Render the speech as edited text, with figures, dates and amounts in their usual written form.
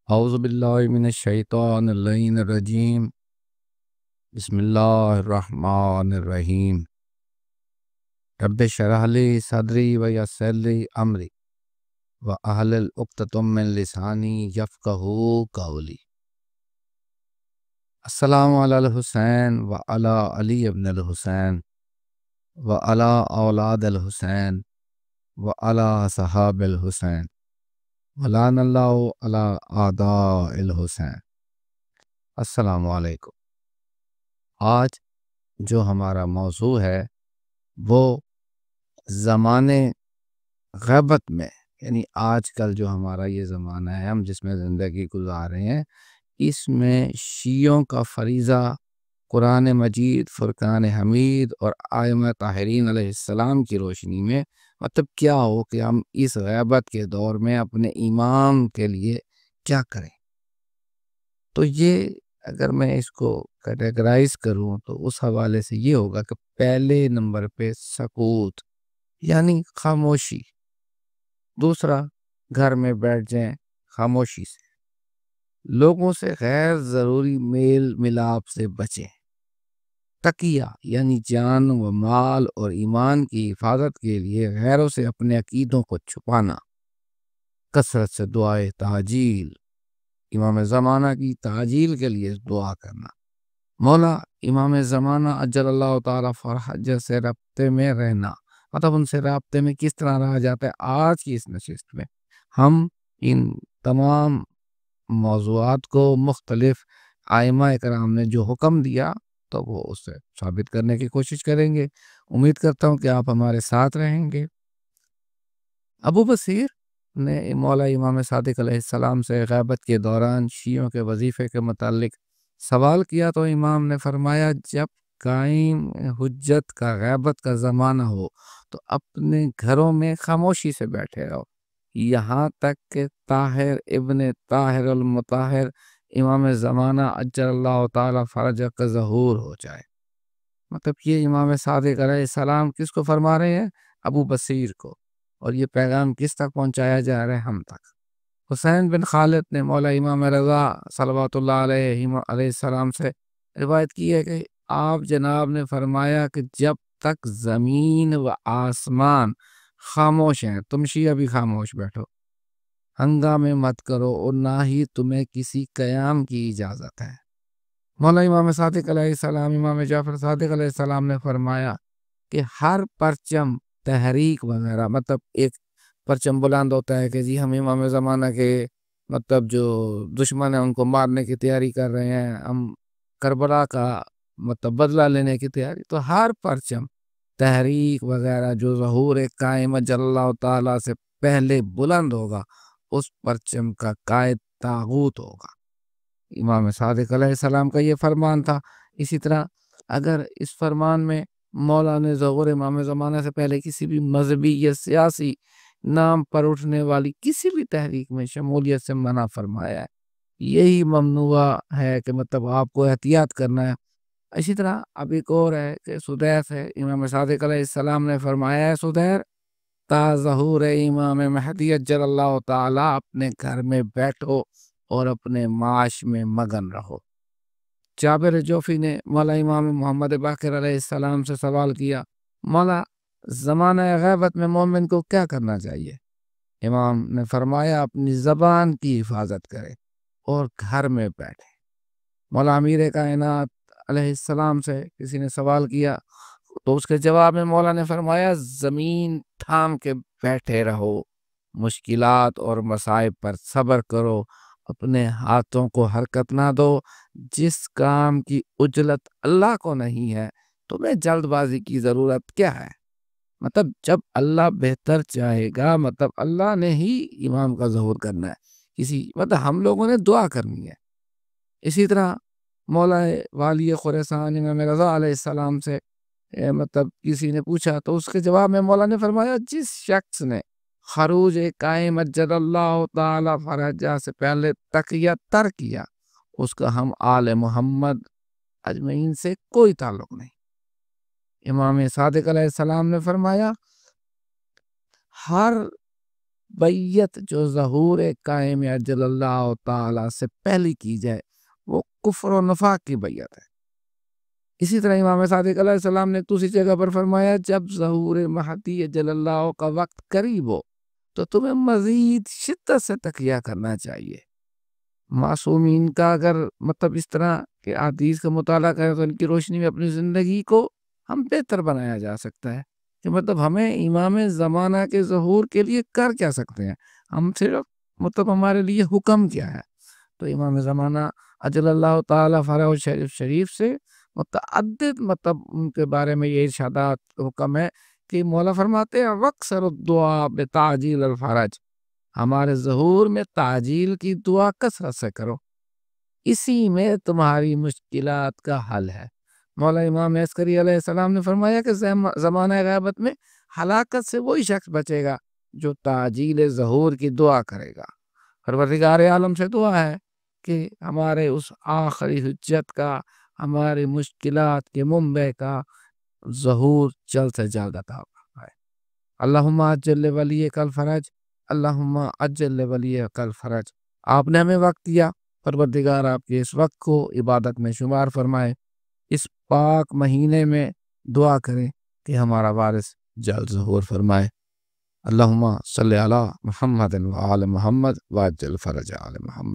اعوذ باللہ من الشیطان اللعین الرجیم بسم اللہ الرحمن الرحیم رب اشرح لی صدری ویسر لی امری واحلل عقدۃ من لسانی یفقہوا قولی۔ السلام علی الحسین وعلی علی ابن الحسین وعلی اولاد الحسین وعلی صحاب الحسین ولعن اللہ علی اعداء الحسین۔ السلام علیکم۔ آج جو ہمارا موضوع ہے وہ زمانے غیبت میں، یعنی آج کل جو ہمارا یہ زمانہ ہے، ہم جس میں زندگی گزار رہے ہیں، اس میں شیعوں کا فریضہ قرآن مجید، فرقان حمید اور ائمہ طاہرین علیہ السلام کی روشنی میں مطلب کیا ہو کہ ہم اس غیبت کے دور میں اپنے امام کے لیے کیا کریں۔ تو یہ اگر میں اس کو کیٹیگرائز کروں تو اس حوالے سے یہ ہوگا کہ پہلے نمبر پہ سکوت یعنی خاموشی، دوسرا گھر میں بیٹھ جائیں خاموشی سے، لوگوں سے غیر ضروری میل ملاپ سے بچیں، تقیہ یعنی جان و مال اور ایمان کی حفاظت کے لیے غیروں سے اپنے عقیدوں کو چھپانا، کثرت سے دعائے تعجیل، امام زمانہ کی تعجیل کے لیے دعا کرنا، مولا امام زمانہ اجل اللہ تعالیٰ فرحج سے رابطے میں رہنا، مطلب ان سے رابطے میں کس طرح رہا جاتا ہے۔ آج کی اس نشست میں ہم ان تمام موضوعات کو مختلف ائمہ اکرام نے جو حکم دیا تو وہ اسے ثابت کرنے کی کوشش کریں گے۔ امید کرتا ہوں کہ آپ ہمارے ساتھ رہیں گے۔ ابو بصیر نے مولا امام صادق علیہ السلام سے غیبت کے دوران شیعوں کے وظیفے کے متعلق سوال کیا تو امام نے فرمایا، جب قائم حجت کا غیبت کا زمانہ ہو تو اپنے گھروں میں خاموشی سے بیٹھے رہو یہاں تک کہ طاہر ابن طاہر المطہر امام زمانہ اجل اللہ تعالی فرجہ کا ظہور ہو جائے۔ مطلب یہ امام صادق علیہ السلام کس کو فرما رہے ہیں؟ ابو بصیر کو، اور یہ پیغام کس تک پہنچایا جا رہا ہے؟ ہم تک۔ حسین بن خالد نے مولا امام رضا صلوات اللہ علیہ السلام سے روایت کی ہے کہ آپ جناب نے فرمایا کہ جب تک زمین و آسمان خاموش ہیں، تم شیعہ بھی خاموش بیٹھو، ہنگامے مت کرو، اور نہ ہی تمہیں کسی قیام کی اجازت ہے۔ مولا امام صادق علیہ السلام، امام جعفر صادق علیہ السلام نے فرمایا کہ ہر پرچم، تحریک وغیرہ، مطلب ایک پرچم بلند ہوتا ہے کہ جی ہم امام زمانہ کے مطلب جو دشمن ہیں ان کو مارنے کی تیاری کر رہے ہیں، ہم کربلا کا مطلب بدلہ لینے کی تیاری، تو ہر پرچم، تحریک وغیرہ جو ظہور قائم جل اللہ تعالیٰ سے پہلے بلند ہوگا اس پرچم کا قائد طاغوت ہوگا۔ امام صادق علیہ السلام کا یہ فرمان تھا۔ اسی طرح اگر اس فرمان میں مولا نے ظہور امام زمانہ سے پہلے کسی بھی مذہبی یا سیاسی نام پر اٹھنے والی کسی بھی تحریک میں شمولیت سے منع فرمایا ہے، یہی ممنوع ہے کہ مطلب آپ کو احتیاط کرنا ہے۔ اسی طرح اب ایک اور ہے کہ سدیس ہے، امام صادق علیہ السلام نے فرمایا ہے، سدیر تا ظہور امام مہدی اجل اللہ تعالی اپنے گھر میں بیٹھو اور اپنے معاش میں مگن رہو۔ جابر جوفی نے مولا امام محمد باقر علیہ السلام سے سوال کیا، مولا زمانہ غیبت میں مومن کو کیا کرنا چاہیے؟ امام نے فرمایا، اپنی زبان کی حفاظت کرے اور گھر میں بیٹھے۔ مولا امیر کائنات علیہ السلام سے کسی نے سوال کیا تو اس کے جواب میں مولا نے فرمایا، زمین تھام کے بیٹھے رہو، مشکلات اور مصائب پر صبر کرو، اپنے ہاتھوں کو حرکت نہ دو، جس کام کی اجلت اللہ کو نہیں ہے تمہیں جلد بازی کی ضرورت کیا ہے؟ مطلب جب اللہ بہتر چاہے گا، مطلب اللہ نے ہی امام کا ظہور کرنا ہے، مطلب ہم لوگوں نے دعا کرنی ہے۔ اسی طرح مولا والی خراسان امام رضا علیہ السلام سے مطلب کسی نے پوچھا تو اس کے جواب میں مولا نے فرمایا، جس شخص نے خروج قائم اجل اللہ تعالی فرجہ سے پہلے تقیہ تر کیا، اس کا ہم آل محمد اجمعین سے کوئی تعلق نہیں۔ امام صادق علیہ السلام نے فرمایا، ہر بیعت جو ظہور قائم اجل اللہ تعالیٰ سے پہلی کی جائے وہ کفر و نفاق کی بیعت ہے۔ اسی طرح امام صادق علیہ السلام نے دوسری جگہ پر فرمایا جب ظہور مہدی اجل اللہ کا وقت قریب ہو تو تمہیں مزید شدت سے تقیہ کرنا چاہیے۔ معصومین کا اگر مطلب اس طرح کہ حدیث کا مطالعہ کریں تو ان کی روشنی میں اپنی زندگی کو ہم بہتر بنایا جا سکتا ہے کہ مطلب ہمیں امام زمانہ کے ظہور کے لیے کر کیا سکتے ہیں، ہم صرف مطلب ہمارے لیے حکم کیا ہے۔ تو امام زمانہ اجل اللہ تعالیٰ فرح شریف سے متعدد مطلب ان کے بارے میں یہ ارشادات حکم ہے کہ مولا فرماتے ہیں وَقْصَرُ الدُّعَا بِتَعْجِيلِ الْفَرَجِ، ہمارے ظہور میں تعجیل کی دعا کثرت سے کرو، اسی میں تمہاری مشکلات کا حل ہے۔ مولا امام عسکری علیہ السلام نے فرمایا کہ زمانہ غیبت میں ہلاکت سے وہی شخص بچے گا جو تعجیل ظہور کی دعا کرے گا۔ پروردگار عالم سے دعا ہے کہ ہمارے اس آخری حجت کا، ہماری مشکلات کے منبع کا ظہور جلد سے جلد عطا فرمائے۔ اللہم عجل ولیک الفرج، اللہم عجل ولیک الفرج۔ آپ نے ہمیں وقت دیا، پروردگار آپ کے اس وقت کو عبادت میں شمار فرمائے۔ اس پاک مہینے میں دعا کریں کہ ہمارا وارث جلد ظہور فرمائے۔ اللہم صلی علی محمد و آل محمد وعجل فرج آل محمد۔